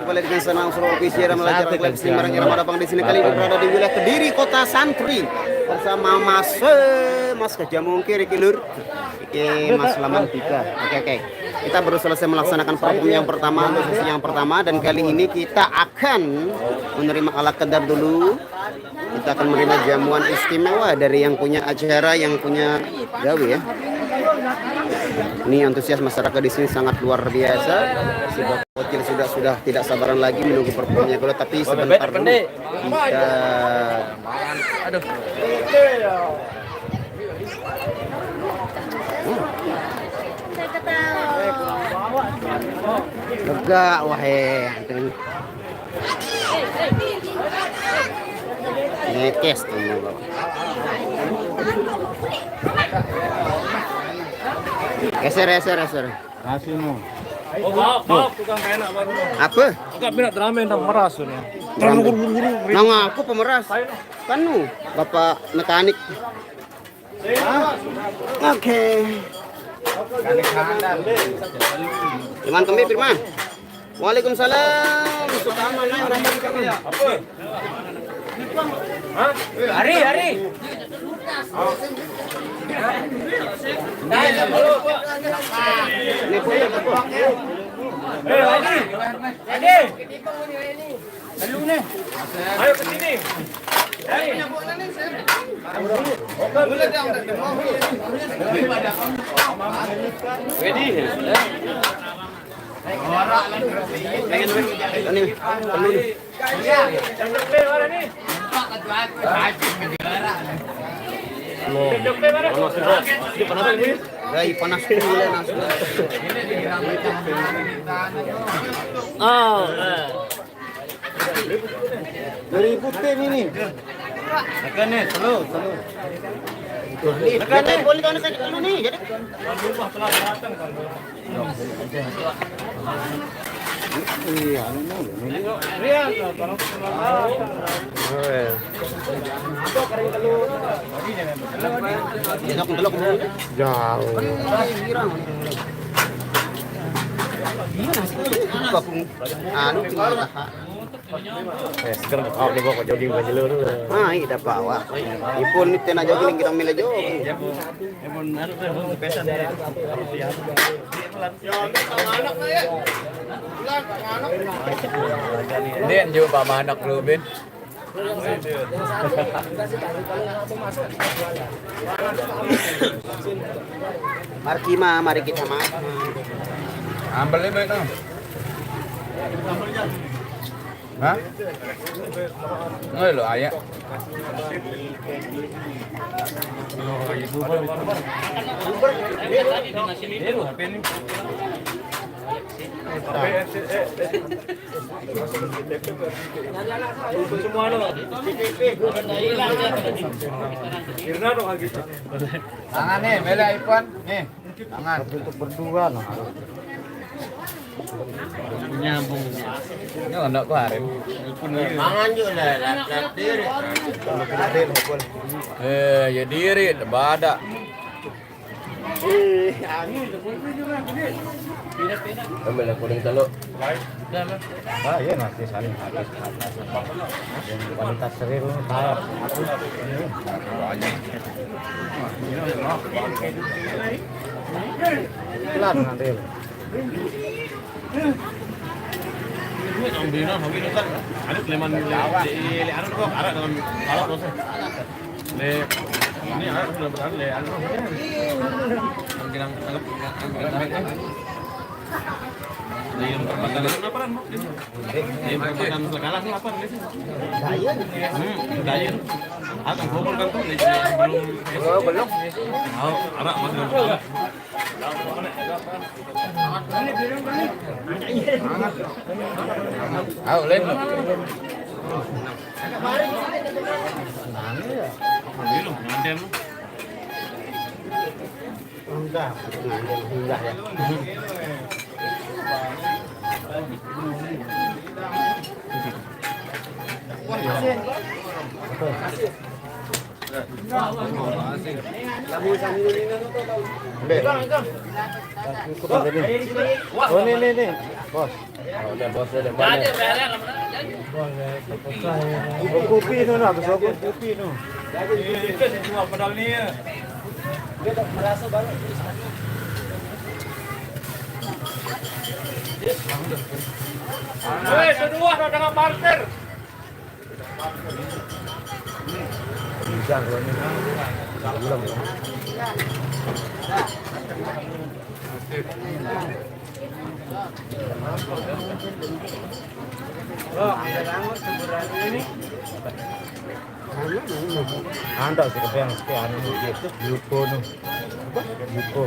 kembali dengan senang suruh ofisial dan belajar klaim Semarang Irama Dapang di sini kali ini berada di wilayah Kediri Kota Santri bersama Mas Kejamungkir iki Lur. Iki Mas Laman Tika. Oke. Kita baru selesai melaksanakan perform yang pertama, sesi yang pertama, dan kali ini kita akan menerima alat kedar dulu. Kita akan menerima jamuan istimewa dari yang punya acara, yang punya gawe ya. Ini antusias masyarakat di sini sangat luar biasa. Si Bocil sudah tidak sabaran lagi menunggu performnya kalau tapi sebentar dulu kita lega wahe ngekes tuh. Geser. Kasihmu. Oh, maaf, tukang enak baru. Apa? Enggak minat drama yang meras ya. Nang aku pemeras. Kanu, Bapak mekanik. Oke. Firman kami Firman. Waalaikumsalam. Apa? Hah? Hari. Ini pun Lagi. Lalu nih. Ayo ke sini. Ready? Panas Dari putih ini. Tekan nih, slow. boleh kan dulu nih. Jadi delok Jauh. Sekarang kau di bawah jogging baju lu. Nah, kita bawa. Ipun itu na jogging kita milih jogging. Ini juga Pak Manak lu, Bin. Mari kita makan. Ambilnya baik dong. Hah? Nggak lo ayah. Semua lo. Tangan nih, bela Ipan. Nih, tangan Untuk berdua nah. nyambung. Ini enggak kemarin. Mangan juga lah, diri. Ya diri, badak. Ambil aku dengan telur. Ah, iya nanti saling habis. Yang kualitas serius tayar. Pelan nanti. Ini anak sudah berani le anu. Kira anggap di perempatan apa kan? Di perempatan sekarang apa nih? Dayan. Atau kubur kan tuh belum. Oh, arak masih belum. Ayo len. Belum ngandem. Enggak ya. Oh, ini, bos. Udah bos udah balik. Kopi itu nak, kopi itu. Ini semua pedal ni. Hei, kedua dengan parkir. Jangan ini. Belum. Anda sih kebayang sekian itu lupa nu. Lupa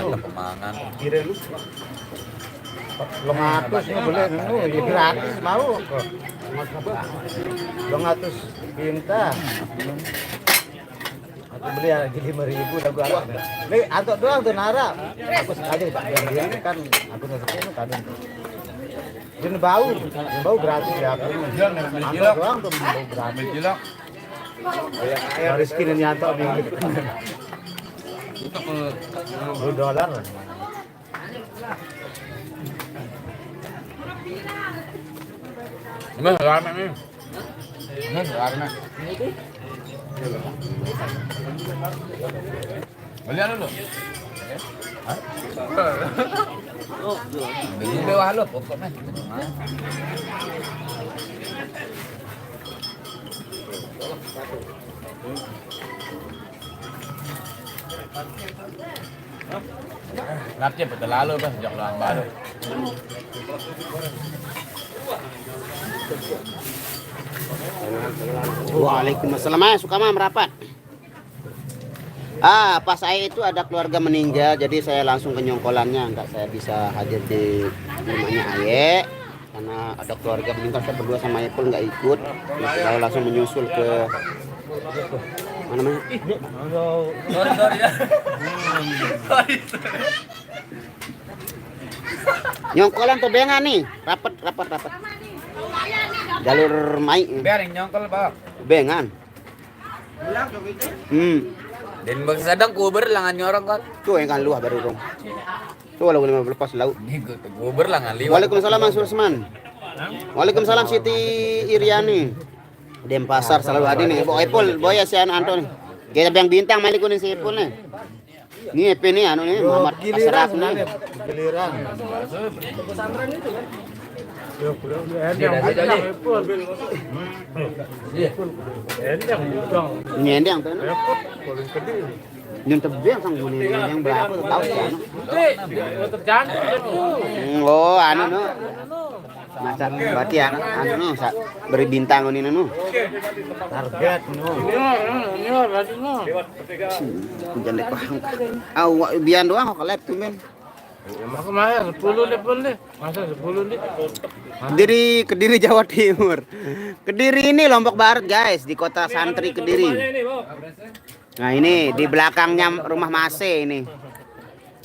nu. Kemangan. Kira lu. Longatus nu boleh nu, ya gratis mau kok. Longatus pinta. Aku beli lagi 5.000 dah gua. Nih, antok doang tuh nara. Aku sengaja tak bilang dia kan aku ngasih itu kadang. Dia bau gratis ya aku. Antok doang tuh bau gratis. Gila. Rizky ini antok nih. $2. Ini rame nih. Ini rame. Belian dulu. Beli bawah lu pokoknya. Lapnya betul lalu kan sejak bulan baru. Waalaikumsalam. Suka mah merapat. Pas saya itu ada keluarga meninggal, jadi saya langsung ke nyongkolannya, enggak saya bisa hadir di rumahnya Aye karena ada keluarga meninggal. Saya berdua sama Aye pun nggak ikut, jadi saya langsung menyusul ke mana namanya? Nyongkolan tuh bengan nih, rapat. Jalur Mai. Biarin nyongkol bang. Bengan. Dan bang sedang kuber langan nyorong kan. Tuh yang kan luah baru dong. Tuh lagu 15 pas laut. Kuber langan liwat. Waalaikumsalam Mansur Usman. Waalaikumsalam Siti Iriani. Denpasar selalu hadir nih. Boy Epul, Boy Asian Anton. Kita yang bintang malik kuning si Epul nih. Ini EP nih anu nih Muhammad Asraf nih. Giliran. Ini endang tuh. Yang tebing sang bunyi yang berapa tuh tahu ya? Oh, anu no. Masak berarti anu no, beri bintang ini no. Target no. Jangan dipaham. Awak bian doang kok lep tuh men. Aku mah 10 deh. Masa 10 nih. Kediri Jawa Timur. Kediri ini Lombok Barat guys, di kota Santri Kediri. Nah ini di belakangnya rumah Mase ini.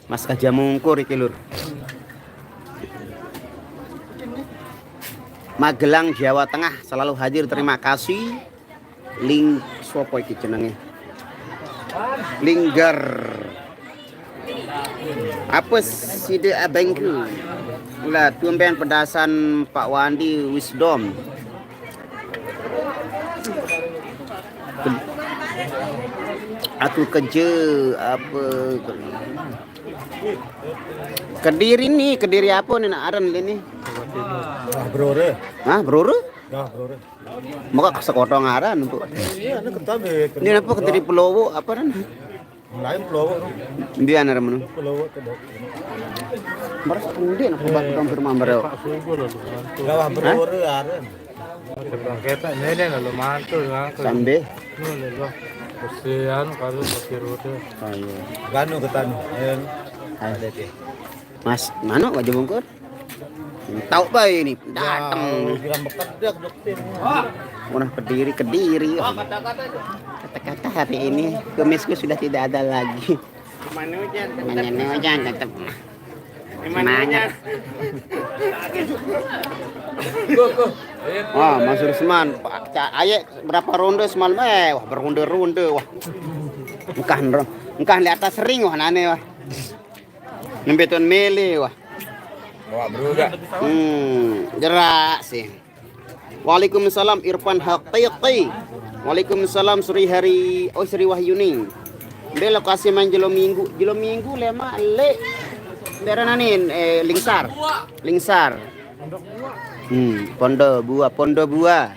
Mas Kajamungkur iki lur. Magelang Jawa Tengah selalu hadir, terima kasih. Ling sopo iki jenenge? Linggar. Apa sih dia abengku? Lah tumben pedasan Pak Wandi Wisdom. Aku kerja apa? Kediri apa nih nak aran ini? Brore. Hah, brore? Nah, brore. Moga sekotong aran, Bu. Iya, ini ketabe. Ini apa Kediri Pulowo apa kan? Lain pulau. Dia ana menu. Pulau kedok. Baru kemudian aku bantu konfirmasi baru. Gawah brore aran. Kita ini lo mantul Sambe. lo. Kesian kalau pakai rute. Ayo. Ganu ketanu. Mas, mana wajah bungkur? Tahu bae ini datang. Kira bekedak dokter. Munah Kediri. Kata-kata hari ini kemisku sudah tidak ada lagi. Mana hujan tetap semangat. Wah, Mas Rusman, Aye berapa ronde semalam? Wah berronde-ronde wah. Engkah di atas ring wah nane wah. Nembeton mele wah. Bawa beruga. Jerak sih. Waalaikumsalam Irfan Haqiqi. Waalaikumsalam Sri Wahyuni. Dia lokasi main jelo minggu lema le. Daerah nanin Lingsar. Pondok buah.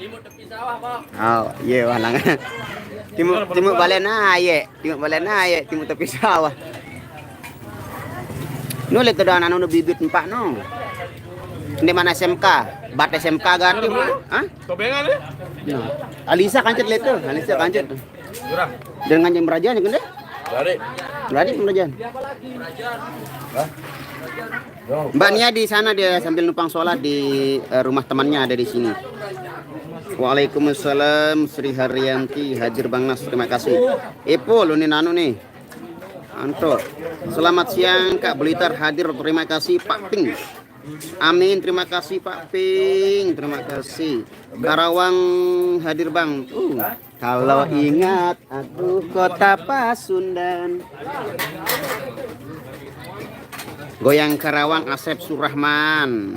Oh, iya walang. Timur balen aye, timur tepi sawah. Nulit tuh anak nu bibit empat no. Ini mana SMK? Bat SMK ganti mu? Hah? Tobengan ya? No. Alisa kancet le tuh, Alisa kancet. Jurang. Dan ngajem rajaan kan deh? Dari. Berarti pengrajaan. Mbak Nia di sana dia sambil numpang sholat di rumah temannya ada di sini. Waalaikumsalam Sri Haryanti hadir Bang Nas, terima kasih. Epo lu nih nanu nih. Anto. Selamat siang Kak Blitar hadir, terima kasih Pak Ping. Amin, terima kasih Pak Ping, terima kasih. Karawang hadir Bang. Kalau ingat aduh kota Pasundan. Goyang Karawang Asep Surahman.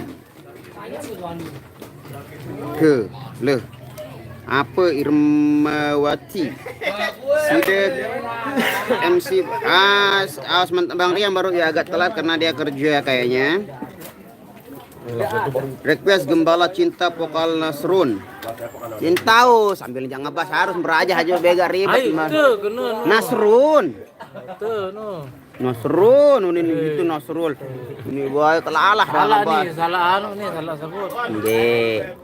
Leh. Apa Irmawati? Sidet MC Bang Rian baru ya agak telat karena dia kerja kayaknya. Request Gembala Cinta vokal Nasrun. Cintau sambil jangan ngebahas harus beraja aja bega ribet gimana. Nasrun. Nasrun ini itu Nasrul. Ini boy kelalah Salah nih, salah sebut. Nggih.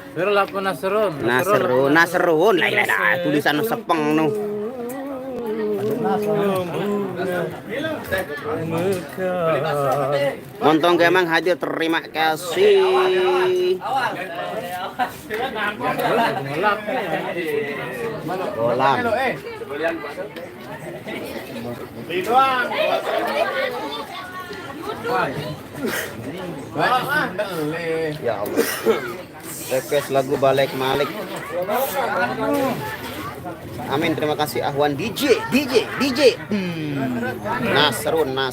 Pero lapo Nasrun. Nasrun. Lah tulisan sepeng no. Montong Gemang hadir, terima kasih. Bolam. Ya Allah. Request lagu Balik Malik. Amin, terima kasih Ahwan DJ. Nasrun lah.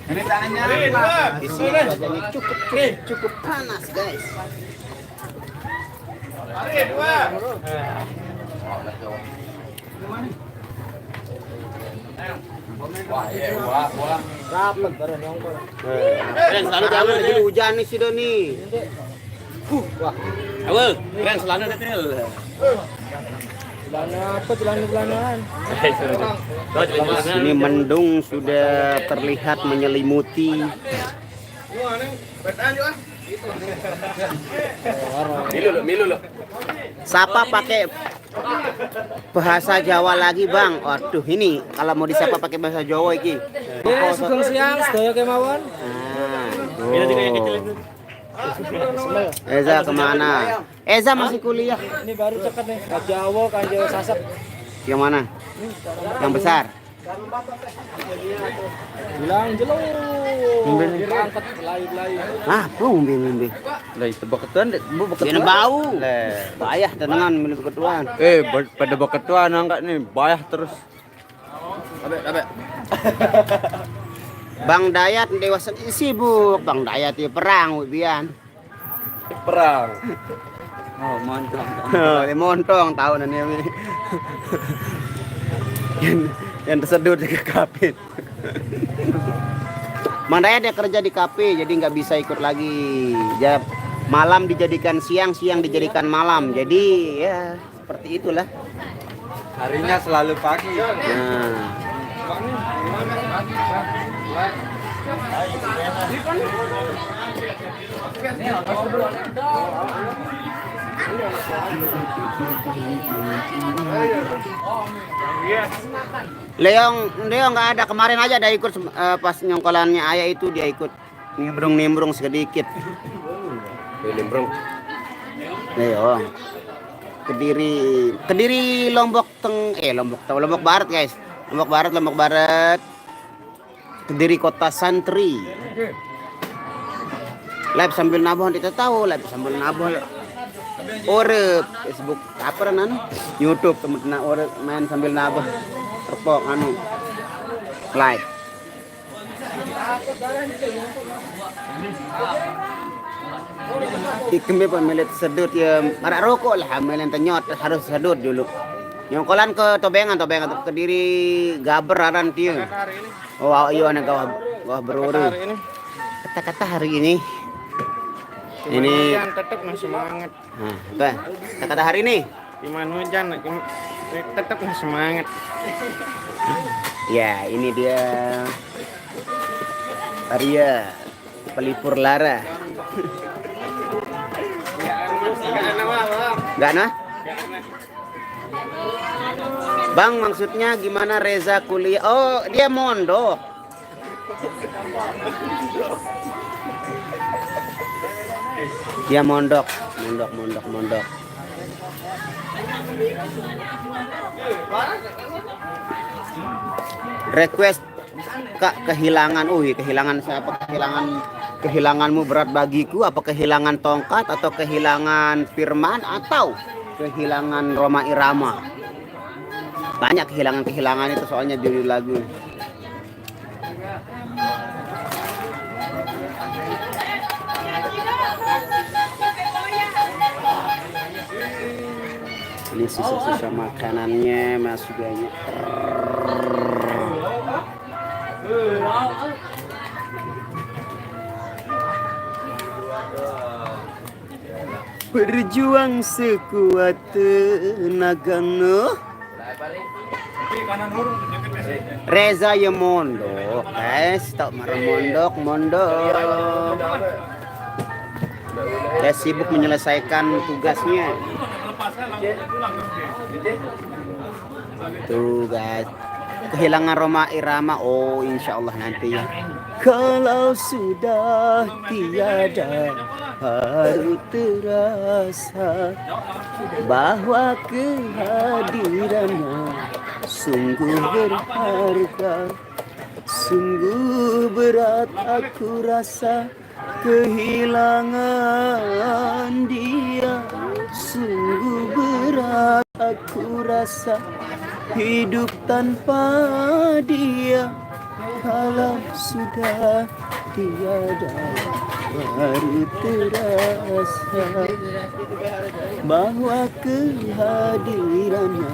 Ini tangannya Di sini cuacanya cukup panas, guys. rapat baru nongol. Selalu jangan lagi hujan nih sih Doni. Awal, keren selalu detail. Celana-celanaan. Sini mendung sudah terlihat menyelimuti. Milu lo. Sapa pakai bahasa Jawa lagi Bang. Waduh ini kalau mau disapa pakai bahasa Jawa iki. Sugeng siang, sedaya kemawon. Eza kemana? Eza masih kuliah. Ini baru cekat nih. Jawa kanjo sasep. Yang mana? Yang besar. Bilang jelur. Angkat belai-belai. Apa ngombe-ngombe? Lah itu beketuan, Dia bau. Bayah tenangan milik ketuaan. pada beketuan angkat nih, bayah terus. Abe. Bang Dayat dewasa sibuk. Bang Dayat ya perang bian. Perang. Oh, mantap. Montong tahunan ini. yang tersedut di kafe. Bang Dayat dia kerja di kafe jadi nggak bisa ikut lagi. Ya, malam dijadikan siang, siang dijadikan malam. Jadi ya seperti itulah. Harinya selalu pagi. Nah. Leong nggak ada, kemarin aja ada ikut pas nyongkolannya ayah itu dia ikut nimbrung sedikit. Nimbrung. Leong. Kediri Lombok Barat guys. Lombok Barat. Kediri kota santri. Live sambil nabung kita tahu live sambil nabung. Ore Facebook apa nan? YouTube temen na ore main sambil nabah terpok anu like. Ikembe pemilik sedut ya marak rokok lah melen tenyot harus sedut dulu. Nyongkolan ke tobengan ke diri gaber aran tiu. Oh iya ana gawah beruru. Kata-kata hari ini. Ini hujan tetap masih semangat. nah, apa? Kata-kata hari ini. Gimana hujan tetap masih semangat. Ya, ini dia Arya pelipur lara. Enggak nah? Bang, maksudnya gimana Reza kuliah? Oh, dia mondok. Dia mondok. Request Kak kehilangan, kehilangan siapa? Kehilanganmu berat bagiku, apa kehilangan tongkat atau kehilangan firman atau kehilangan Roma Irama? Banyak kehilangan itu soalnya judul lagu. Ini sisa-sisa makanannya masih banyak. Berjuang sekuat tenaga. Reza ya mondok, guys, tak marah mondok. Dia sibuk menyelesaikan tugasnya. Tuh guys, kehilangan Roma Irama. Oh insya Allah nanti ya. Kalau sudah tiada baru terasa bahwa kehadirannya sungguh berharga. Sungguh berat aku rasa kehilangan dia. Sungguh berat aku rasa hidup tanpa dia. Kalau sudah tiada baru terasa bahwa kehadirannya.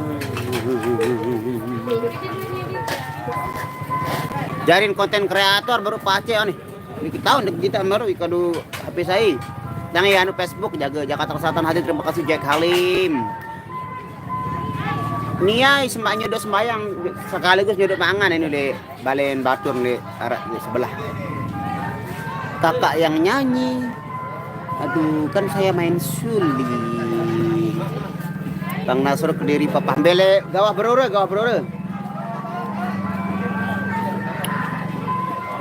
Jarin konten kreator baru pace nih. Ini tahun kita baru ikadu HP saya. Jangan ya anu Facebook jaga Jakarta Selatan hadir. Terima kasih Jack Halim. Nia semak nyodok sembayang sekaligus nyodok mangan ini di Balen Batur di arah di sebelah. Kakak yang nyanyi. Aduh kan saya main suling. Bang Nasr Kediri Papa Bele gawah berore.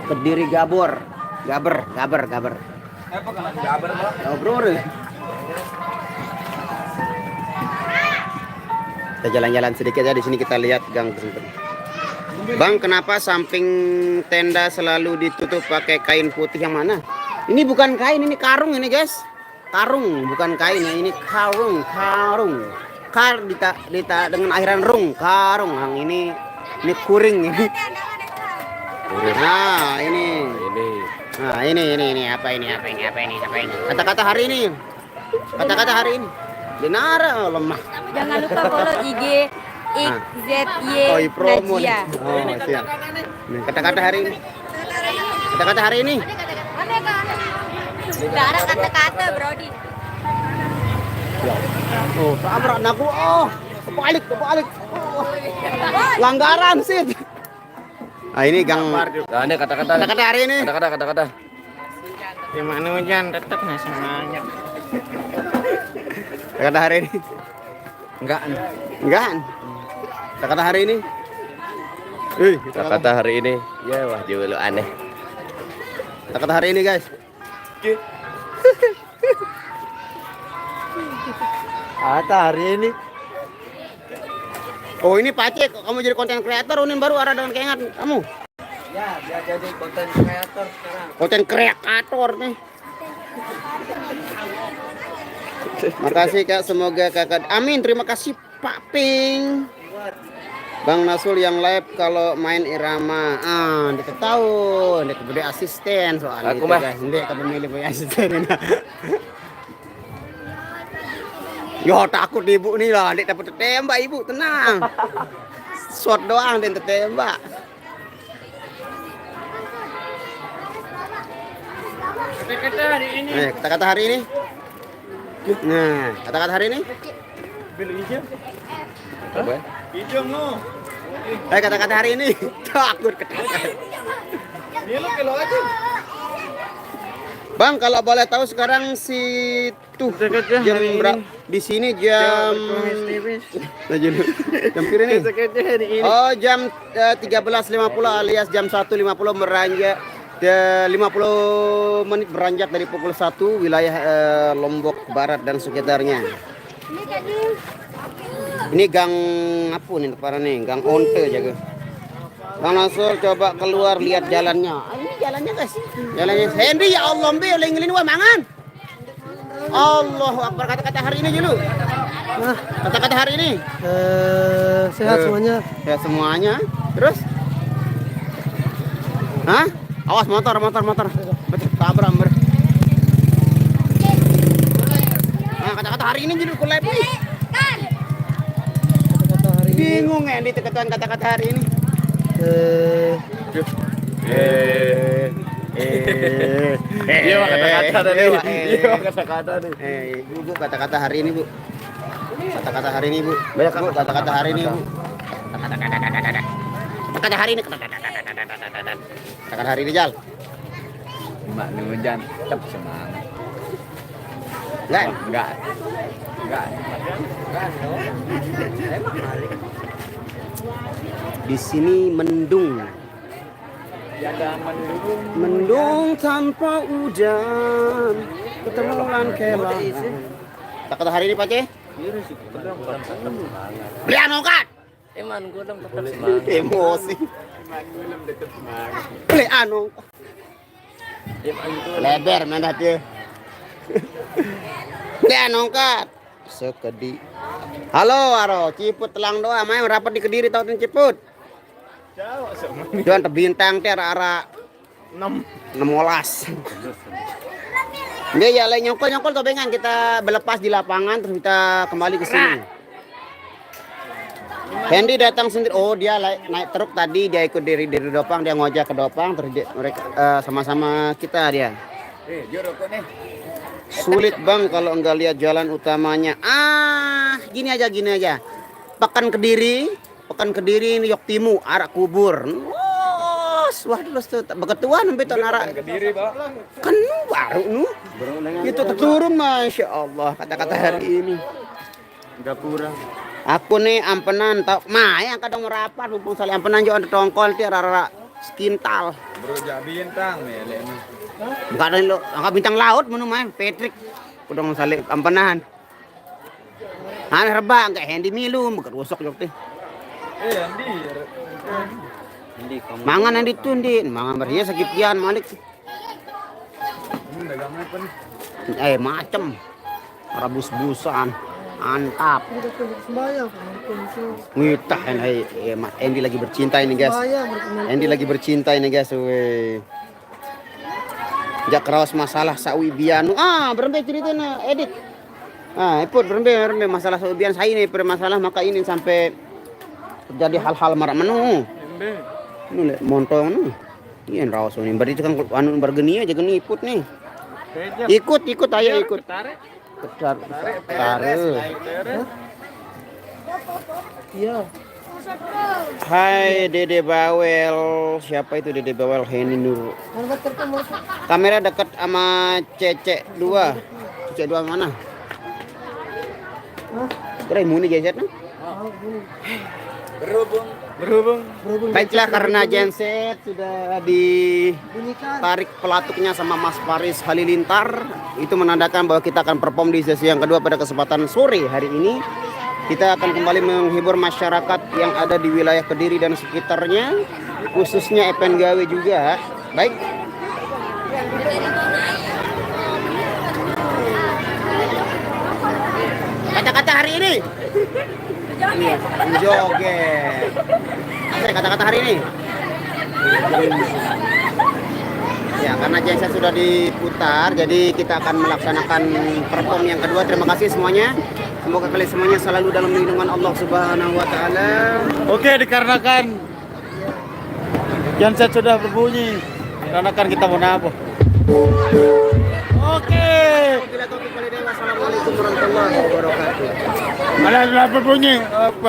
Kediri Gaber. Berore. Kita jalan-jalan sedikit ya di sini, kita lihat gang. Bang, kenapa samping tenda selalu ditutup pakai kain putih yang mana? Ini bukan kain, ini karung ini guys. Karung, bukan kain ya, ini karung. Kar dita dengan akhiran rung, karung. Yang ini kuring ini. Nah, ini. Nah, ini apa ini? Kata-kata hari ini. Denara lemah. Jangan lupa follow IG XZY promo. Najia. Oh, siap. Nih, kata-kata hari ini. Sudah ada kata-kata, Brody. Oh, tabrak naku. Oh, kebalik. Oh. Langgaran sih. Ah, ini gang. Ada kata-kata Kata-kata hari ini. Kata-kata. Gimana hujan tetap masih semangat. Kata hari ini. Enggak. Kata hari ini. Kata hari ini. Ya wah jauh lu aneh. Kata hari ini guys. Kata hari ini. Oh ini Pace, kamu jadi konten kreator, unin baru ada dengan keingat kamu. Ya, dia jadi konten kreator sekarang. Konten kreator nih. Makasih Kak, semoga Kakak. Amin, terima kasih Pak Ping. Bang Nasul yang live kalau main irama. Dia tahu, dia kemudian asisten soalnya. Aku, itu, Mbak. guys. Dia kepemilih punya asisten. Yo takut ibu nih lah, dia dapat tembak ibu, tenang. Shot doang dia tembak. Kata-kata hari ini. Kata-kata hari ini. Nah, kata-kata hari ini. Apa? Hijau no. Kata-kata hari ini. Takut kata-kata. Bang, kalau boleh tahu sekarang jam di sini jam jam kiri nih. Oh, jam 13.50 alias jam 1.50 meranjak 50 menit beranjak dari pukul 1 wilayah Lombok Barat dan sekitarnya. Ini gang apa nih para nih? Gang Onte jaga. Bang Nasur coba keluar lihat jalannya. Ini jalannya guys. Jalannya Henry ya Allah mbe ngelin wa mangan. Allahu Akbar, kata-kata hari ini dulu. Nah, kata-kata hari ini. Sehat semuanya. Ya semuanya. Terus? Hah? Awas motor. Betul, tabrak ber. Nah, kata-kata hari ini dulu ku live nih. Bingung ya di kata-kata hari ini. Iya kata-kata nih. Iya kata-kata nih. Bu, kata-kata hari ini, Bu. Kata-kata hari ini, Bu. Banyak Bu, kata-kata hari ini, Bu. Kata-kata hari ini. Kata-kata hari ini, Jal. Mbak Nujan tetap semangat. Enggak. Di sini mendung. Mendung tanpa hujan. Ketemuan kelang. Kata hari ini, Pak Ce? Beli anu kan? Eman gue dong tetap semangat. Emosi. Beli anu. Lebar mana dia? Beli anu kan? Sekedi. Halo, Ciput telang doa, main rapat di Kediri tahun Ciput. Jangan terbintang teh arah 16. Dia ya lagi nyongkol tobengan kita berlepas di lapangan terus kita kembali ke sini. Hendy datang sendiri. Oh, dia naik truk tadi, dia ikut dari Dopang, dia ngojek ke Dopang terus mereka sama-sama kita dia. Sulit Bang kalau enggak lihat jalan utamanya. Gini aja. Pekan Kediri ini Yoktimu, arah kubur. Wah, tuh beketuan sampai ton arah. Kediri, Pak. Kan baru nu. Itu turun Masya Allah kata-kata hari ini. Enggak kurang. Aku nih ampenan tau yang kadang merapat mumpung salih ampenan jo ada tongkol ti rara skintal. Bro jak bintang nih lek. Enggak ada lo, enggak bintang laut menu main Patrick. Kudong salih ampenan. Rebak enggak Hendy milu bukan rusok jok teh. Andi. Mangan yang ditundin, mangan berhias sekipian malik. Dagang apa nih? Macem. Rebus-busan. Mantap. Ngitah Andy lagi bercinta ini guys. Andy lagi bercinta ini guys. Jak keras masalah sawibian. Berembe ceritanya edit. Ikut berembe masalah sawibian saya ini bermasalah maka ini sampai terjadi hal-hal marak menu. Ini montong nih. Iya rawas ini. Berarti kan anu bergeni aja geni ikut nih. Ikut ayo ikut. Tarik. Iya. Hai Dede Bawel. Siapa itu Dede Bawel? Henny Nur. Kamera dekat sama Cece 2. Cece 2 mana? Kira muni geser nih. Berhubung. Baiklah karena genset sudah ditarik pelatuknya sama Mas Faris Halilintar, itu menandakan bahwa kita akan perform di sesi yang kedua pada kesempatan sore hari ini. Kita akan kembali menghibur masyarakat yang ada di wilayah Kediri dan sekitarnya, khususnya Epen Gawe juga. Baik. Kata-kata hari ini. Joget. Joget. Apa kata-kata hari ini? Ya, karena genset sudah diputar, jadi kita akan melaksanakan perform yang kedua. Terima kasih semuanya. Semoga kalian semuanya selalu dalam lindungan Allah Subhanahu wa taala. Oke, dikarenakan genset sudah berbunyi, dikarenakan kita mau nabuh. Oke. Wabillahi taufiq wal hidayah. Wassalamualaikum warahmatullahi wabarakatuh. Malah sudah berbunyi. Apa?